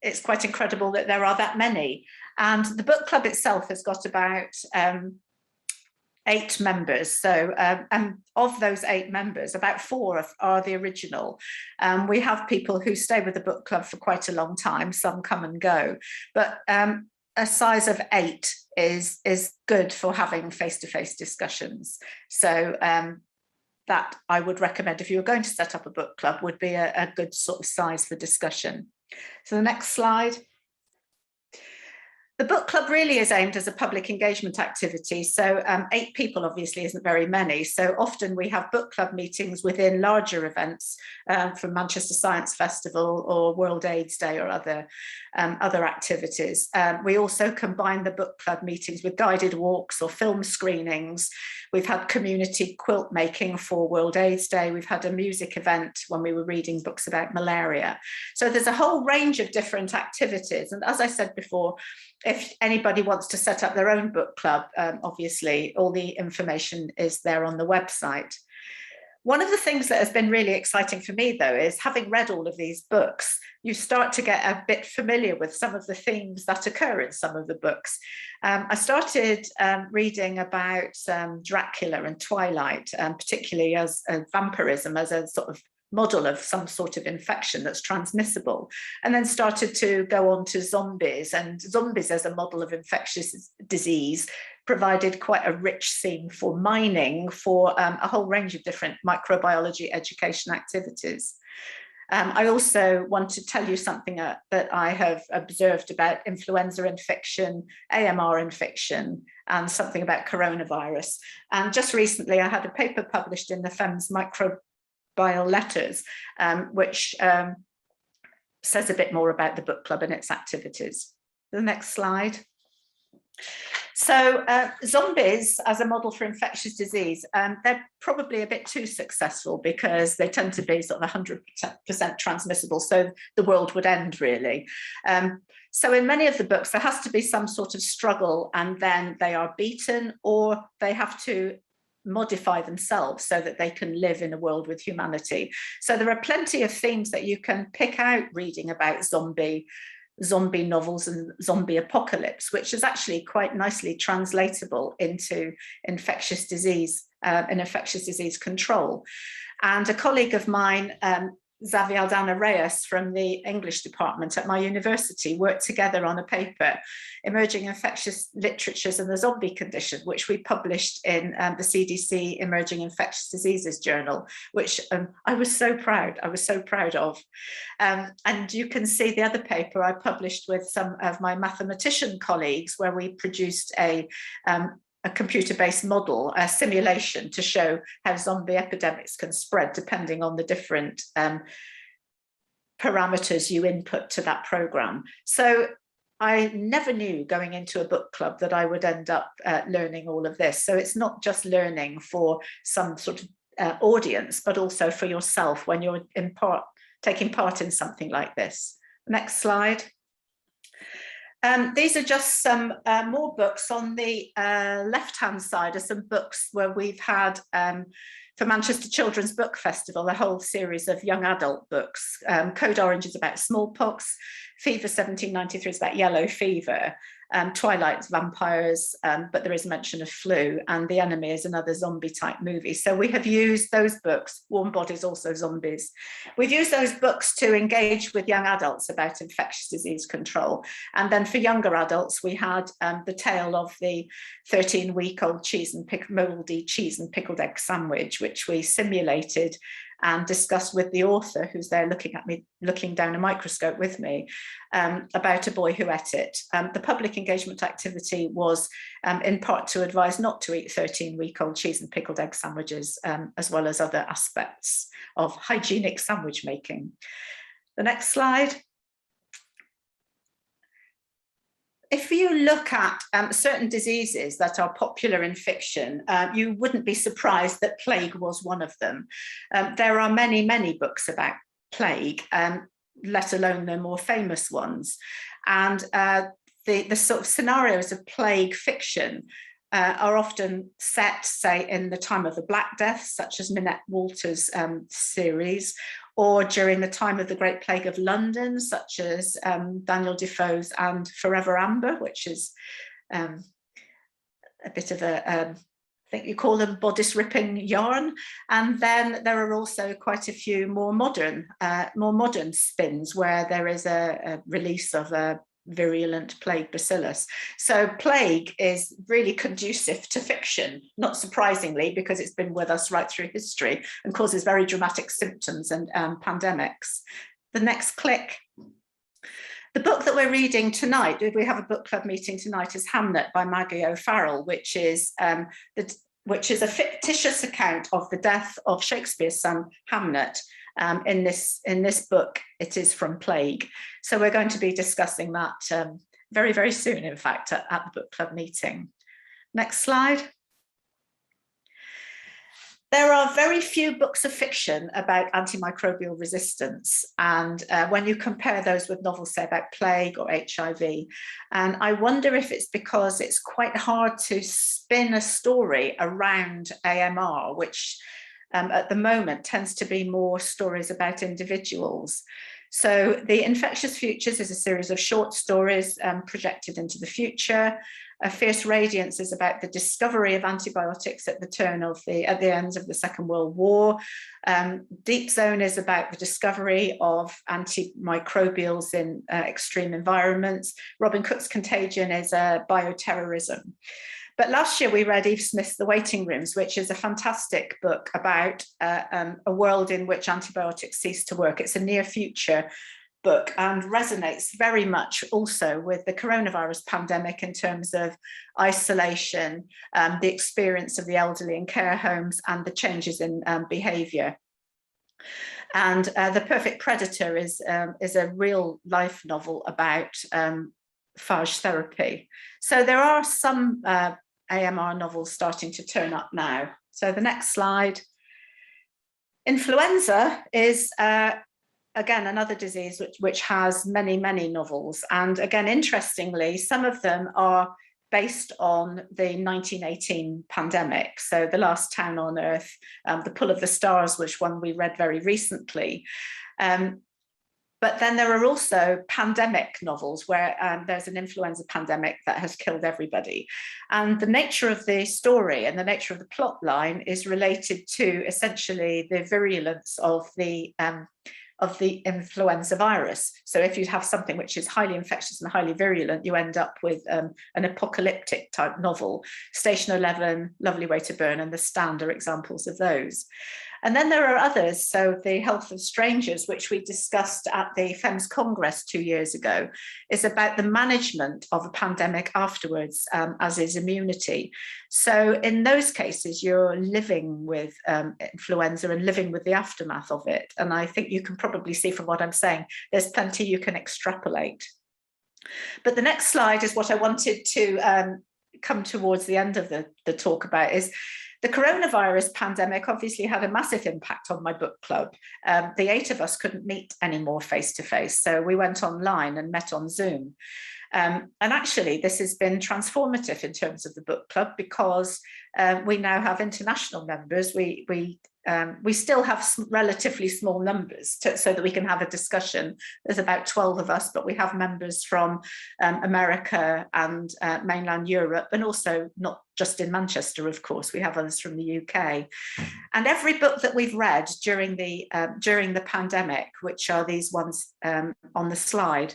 It's quite incredible that there are that many. And the book club itself has got about 8 members. So, and of those 8 members, about 4 are the original. We have people who stay with the book club for quite a long time. Some come and go, but a size of 8 is good for having face-to-face discussions. So that I would recommend, if you were going to set up a book club, would be a good sort of size for discussion. So the next slide. The book club really is aimed as a public engagement activity. So 8 people obviously isn't very many. So often we have book club meetings within larger events from Manchester Science Festival or World AIDS Day or other activities. We also combine the book club meetings with guided walks or film screenings. We've had community quilt making for World AIDS Day. We've had a music event when we were reading books about malaria. So there's a whole range of different activities. And as I said before, if anybody wants to set up their own book club, obviously all the information is there on the website. One of the things that has been really exciting for me, though, is having read all of these books, you start to get a bit familiar with some of the themes that occur in some of the books. I started reading about Dracula and Twilight, particularly as vampirism as a sort of model of some sort of infection that's transmissible, and then started to go on to zombies, and zombies as a model of infectious disease provided quite a rich scene for mining, for a whole range of different microbiology education activities. I also want to tell you something that I have observed about influenza infection, AMR infection, and something about coronavirus. And just recently I had a paper published in the FEMS Microbial Letters, which says a bit more about the book club and its activities. The next slide. So zombies as a model for infectious disease, they're probably a bit too successful because they tend to be sort of 100% transmissible, so the world would end really. So in many of the books there has to be some sort of struggle, and then they are beaten, or they have to modify themselves so that they can live in a world with humanity. So there are plenty of themes that you can pick out reading about zombie novels and zombie apocalypse, which is actually quite nicely translatable into infectious disease and infectious disease control. And a colleague of mine, Xavi Aldana Reyes from the English department at my university, worked together on a paper, Emerging Infectious Literatures and the Zombie Condition, which we published in the CDC Emerging Infectious Diseases Journal, which I was so proud of. And you can see the other paper I published with some of my mathematician colleagues, where we produced a computer-based model, a simulation to show how zombie epidemics can spread depending on the different parameters you input to that program. So I never knew going into a book club that I would end up learning all of this. So it's not just learning for some sort of audience, but also for yourself when you're taking part in something like this. Next slide. These are just some more books. On the left-hand side are some books where we've had, for Manchester Children's Book Festival, a whole series of young adult books. Code Orange is about smallpox, Fever 1793 is about yellow fever. Twilight's vampires, but there is mention of flu, and The Enemy is another zombie type movie. So we have used those books, Warm Bodies, also zombies. We've used those books to engage with young adults about infectious disease control. And then for younger adults, we had the tale of the 13-week-old moldy cheese and pickled egg sandwich, which we simulated and discussed with the author, who's there looking at me, looking down a microscope with me, about a boy who ate it. The public engagement activity was in part to advise not to eat 13-week-old cheese and pickled egg sandwiches, as well as other aspects of hygienic sandwich making. The next slide. If you look at certain diseases that are popular in fiction, you wouldn't be surprised that plague was one of them. There are many, many books about plague, let alone the more famous ones. And the sort of scenarios of plague fiction are often set, say, in the time of the Black Death, such as Minette Walter's series, or during the time of the Great Plague of London, such as Daniel Defoe's and Forever Amber, which is a bit of a, I think you call them bodice ripping yarn. And then there are also quite a few more modern spins where there is a release of a virulent plague bacillus. So plague is really conducive to fiction, not surprisingly, because it's been with us right through history and causes very dramatic symptoms and pandemics. The next click. The book that we're reading tonight, we have a book club meeting tonight, is Hamnet by Maggie O'Farrell, which is a fictitious account of the death of Shakespeare's son Hamnet. In this book, it is from plague. So we're going to be discussing that very, very soon, in fact, at the book club meeting. Next slide. There are very few books of fiction about antimicrobial resistance. And when you compare those with novels, say, about plague or HIV, and I wonder if it's because it's quite hard to spin a story around AMR, which at the moment tends to be more stories about individuals. So The Infectious Futures is a series of short stories projected into the future. A Fierce Radiance is about the discovery of antibiotics at the end of the Second World War. Deep Zone is about the discovery of antimicrobials in extreme environments. Robin Cook's Contagion is bioterrorism. But last year we read Eve Smith's The Waiting Rooms, which is a fantastic book about a world in which antibiotics cease to work. It's a near future book and resonates very much also with the coronavirus pandemic in terms of isolation, the experience of the elderly in care homes, and the changes in behaviour. And The Perfect Predator is a real life novel about phage therapy. So there are some AMR novels starting to turn up now. So the next slide. Influenza is again another disease which has many, many novels. And again, interestingly, some of them are based on the 1918 pandemic. So The Last Town on Earth, The Pull of the Stars, which one we read very recently. But then there are also pandemic novels where there's an influenza pandemic that has killed everybody. And the nature of the story and the nature of the plot line is related to essentially the virulence of the influenza virus. So if you have something which is highly infectious and highly virulent, you end up with an apocalyptic type novel. Station 11, Lovely Way to Burn, and The Stand are examples of those. And then there are others. So The Health of Strangers, which we discussed at the FEMS Congress 2 years ago, is about the management of a pandemic afterwards, as is immunity. So in those cases, you're living with influenza and living with the aftermath of it. And I think you can probably see from what I'm saying, there's plenty you can extrapolate. But the next slide is what I wanted to come towards the end of the talk about, is the coronavirus pandemic obviously had a massive impact on my book club. The 8 of us couldn't meet anymore face to face, so we went online and met on Zoom. And actually, this has been transformative in terms of the book club, because we now have international members. We we still have relatively small numbers so that we can have a discussion. There's about 12 of us, but we have members from America and mainland Europe, and also not just in Manchester, of course. We have others from the UK. And every book that we've read during the pandemic, which are these ones on the slide,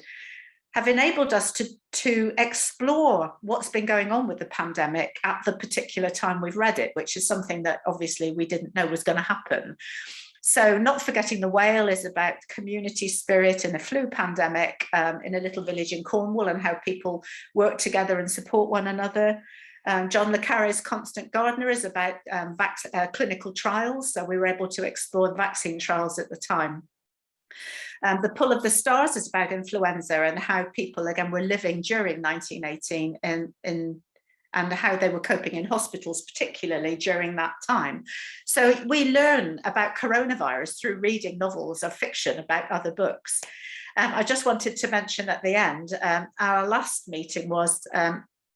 have enabled us to explore what's been going on with the pandemic at the particular time we've read it, which is something that obviously we didn't know was going to happen. So Not Forgetting the Whale is about community spirit in a flu pandemic in a little village in Cornwall, and how people work together and support one another. John le Carré's Constant Gardener is about clinical trials. So we were able to explore the vaccine trials at the time. The Pull of the Stars is about influenza and how people, again, were living during 1918 and how they were coping in hospitals, particularly during that time. So we learn about coronavirus through reading novels of fiction about other books. I just wanted to mention at the end, our last meeting was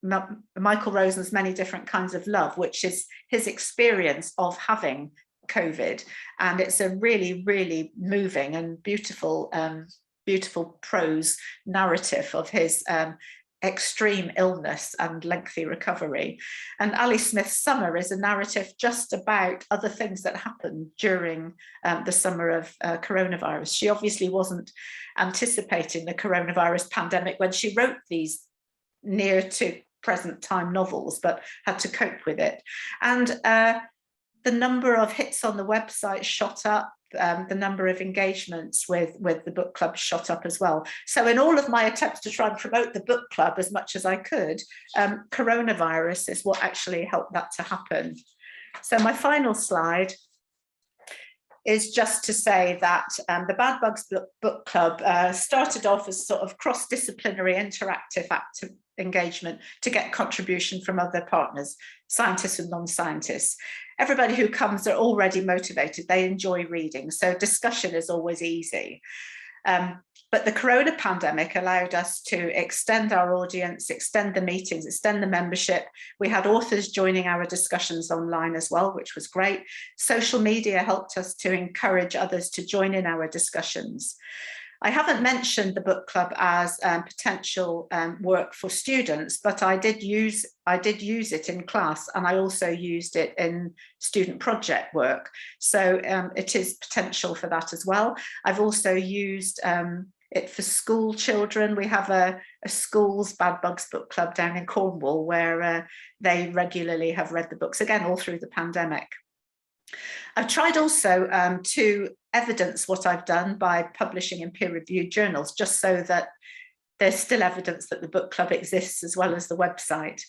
Michael Rosen's Many Different Kinds of Love, which is his experience of having COVID, and it's a really, really moving and beautiful prose narrative of his extreme illness and lengthy recovery. And Ali Smith's Summer is a narrative just about other things that happened during the summer of coronavirus. She obviously wasn't anticipating the coronavirus pandemic when she wrote these near to present time novels, but had to cope with it. And the number of hits on the website shot up, the number of engagements with the book club shot up as well. So in all of my attempts to try and promote the book club as much as I could, coronavirus is what actually helped that to happen. So my final slide is just to say that the Bad Bugs Book Club started off as sort of cross-disciplinary interactive engagement to get contribution from other partners, scientists and non-scientists. Everybody who comes are already motivated, they enjoy reading, so discussion is always easy. But the corona pandemic allowed us to extend our audience, extend the meetings, extend the membership. We had authors joining our discussions online as well, which was great. Social media helped us to encourage others to join in our discussions. I haven't mentioned the book club as potential work for students, but I did use it in class, and I also used it in student project work. So it is potential for that as well. I've also used it for school children. We have a school's Bad Bugs book club down in Cornwall where they regularly have read the books, again, all through the pandemic. I've tried also to evidence what I've done by publishing in peer-reviewed journals, just so that there's still evidence that the book club exists as well as the website.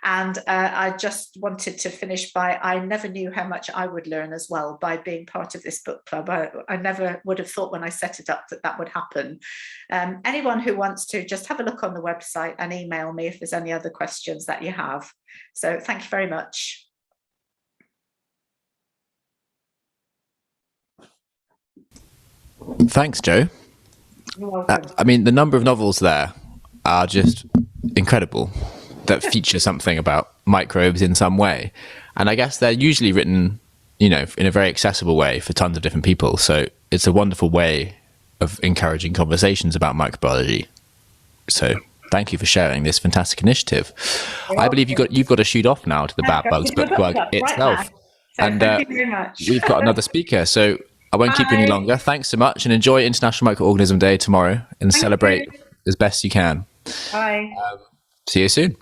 And I just wanted to finish by, I never knew how much I would learn as well by being part of this book club. I never would have thought when I set it up that that would happen. Anyone who wants to, just have a look on the website and email me if there's any other questions that you have. So thank you very much. Thanks, Jo. I mean, the number of novels there are just incredible that feature something about microbes in some way. And I guess they're usually written, you know, in a very accessible way for tons of different people. So it's a wonderful way of encouraging conversations about microbiology. So thank you for sharing this fantastic initiative. I believe you've got to shoot off now to the Bad Bugs book club itself. Right, so and thank you very much. We've got another speaker. So I won't keep you any longer. Thanks so much, and enjoy International Microorganism Day tomorrow and celebrate as best you can. Bye. See you soon.